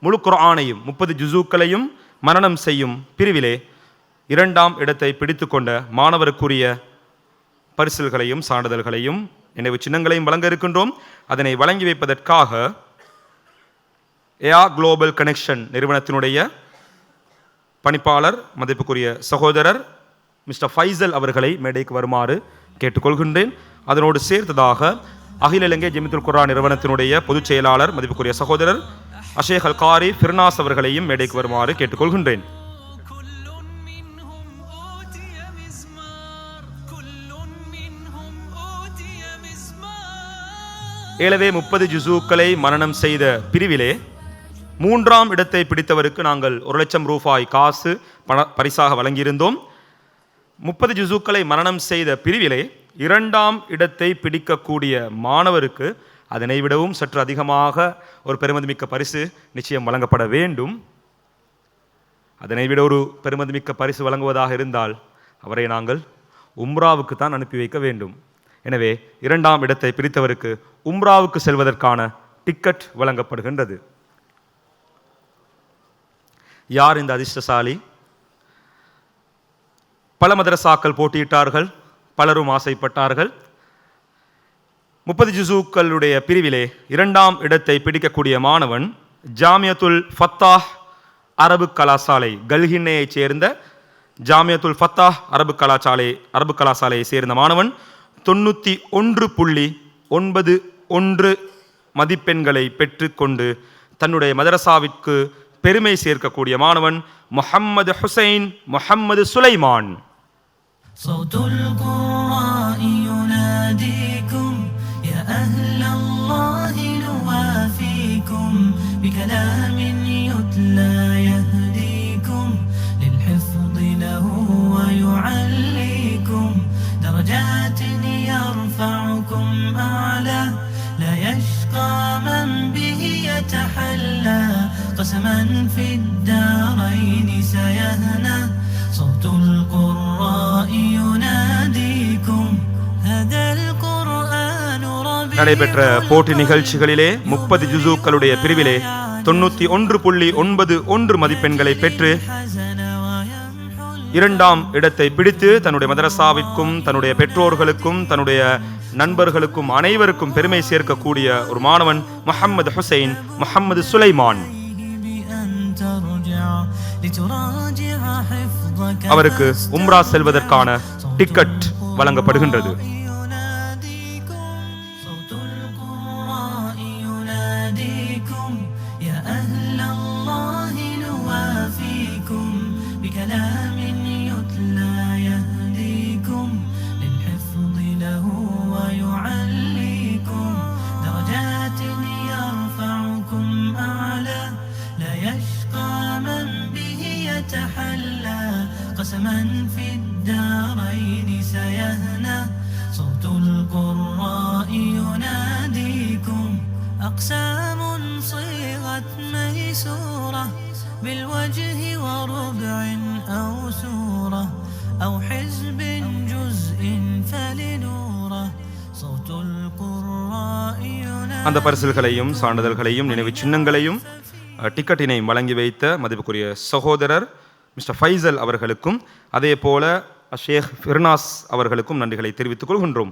முழு குர்ஆனையும் 30 ஜுஸூக்களையும் மனனம் செய்யும் பிரிவிலே 2ஆம் இடத்தை பிடித்து கொண்ட மாணவருக்குரிய பரிசில்களையும் சான்றிதழ்களையும் நினைவு சின்னங்களையும் வழங்க இருக்கின்றோம். அதனை வழங்கி வைப்பதற்காக ஏஆர் குளோபல் கனெக்ஷன் நிறுவனத்தினுடைய பணிப்பாளர் மதிப்புக்குரிய சகோதரர் மிஸ்டர் ஃபைசல் அவர்களை மேடைக்கு வருமாறு கேட்டுக்கொள்கின்றேன். அதனோடு சேர்த்ததாக அகில இலங்கை ஜமியத்துல் குர்ஆன் நிறுவனத்தினுடைய பொதுச் செயலாளர் மதிப்புக்குரிய சகோதரர் அஷேக் அல் காரி ஃபிர்னாஸ் அவர்களையும் மேடைக்கு வருமாறு கேட்டுக்கொள்கின்றேன். ஏலவே 30 ஜுஸூக்களை மனனம் செய்த பிரிவிலே 3ஆம் இடத்தை பிடித்தவருக்கு நாங்கள் 1 லட்சம் ரூபாய் காசு பரிசாக வழங்கியிருந்தோம். 30 ஜுஸூக்களை மனனம் செய்த பிரிவிலே 2ஆம் இடத்தை பிடிக்கக்கூடிய மாணவருக்கு அதனை விடவும் சற்று அதிகமாக ஒரு பெருமதிமிக்க பரிசு நிச்சயம் வழங்கப்பட வேண்டும். அதனை விட ஒரு பெருமதிமிக்க பரிசு வழங்குவதாக இருந்தால் அவரை நாங்கள் உம்ராவுக்கு தான் அனுப்பி வைக்க வேண்டும். எனவே 2ஆம் இடத்தை பிடித்தவருக்கு உம்ராவுக்கு செல்வதற்கான டிக்கெட் வழங்கப்படுகின்றது. யார் இந்த அதிர்ஷ்டசாலி? பல மதரசாக்கள் போட்டியிட்டார்கள், பலரும் ஆசைப்பட்டார்கள். 30 ஜுஸூக்களுடைய பிரிவிலே 2ஆம் இடத்தை பிடிக்கக்கூடிய மாணவன் ஜாமியத்துல் ஃபத்தாஹ் அரபு கலாசாலை கல்ஹின்னையை சேர்ந்த ஜாமியத்துல் ஃபத்தாஹ் அரபு கலாசாலையை சேர்ந்த மாணவன் 91.91 மதிப்பெண்களை பெற்றுக்கொண்டு தன்னுடைய மதரசாவிற்கு பெருமை சேர்க்கக்கூடிய மாணவன் முஹம்மது ஹுசைன் முஹம்மது சுலைமான். يرفعكم أعلى لا يشقى من به يتحلى قسما في الدارين سيهنى صوت القراء يناديكم هذا القرآن ربيع. நடைபெற்ற போட்டி நிகழ்ச்சிகளிலே 30 ஜுஸூக்களுடைய பிரிவிலே 91.91 மதிப்பெண்களை பெற்று 2ஆம் இடத்தை பிடித்து தன்னுடைய மதரசாவிற்கும் தன்னுடைய பெற்றோர்களுக்கும் தன்னுடைய நண்பர்களுக்கும் அனைவருக்கும் பெருமை சேர்க்கக்கூடிய ஒரு மாணவன் முஹம்மது ஹுசைன் முஹம்மது சுலைமான். அவருக்கு உம்ரா செல்வதற்கான டிக்கெட் வழங்கப்படுகின்றது. قسما في الدارين سيهنى صوت القراء يناديكم أقسام صيغت ميسورة بالوجه وربع أو سورة أو حزب جزء فلنورة صوت القراء يناديكم. அந்த பரிசுகளையும் சான்றிதழ்களையும் நினைவு சின்னங்களையும் டிக்கெட்டினையும் வழங்கி வைத்த மதிப்புக்குரிய சகோதரர் மிஸ்டர் ஃபைசல் அவர்களுக்கும் அதே போல ஷேக் ஃபிர்னாஸ் அவர்களுக்கும் நன்றிகளை தெரிவித்துக் கொள்கின்றோம்.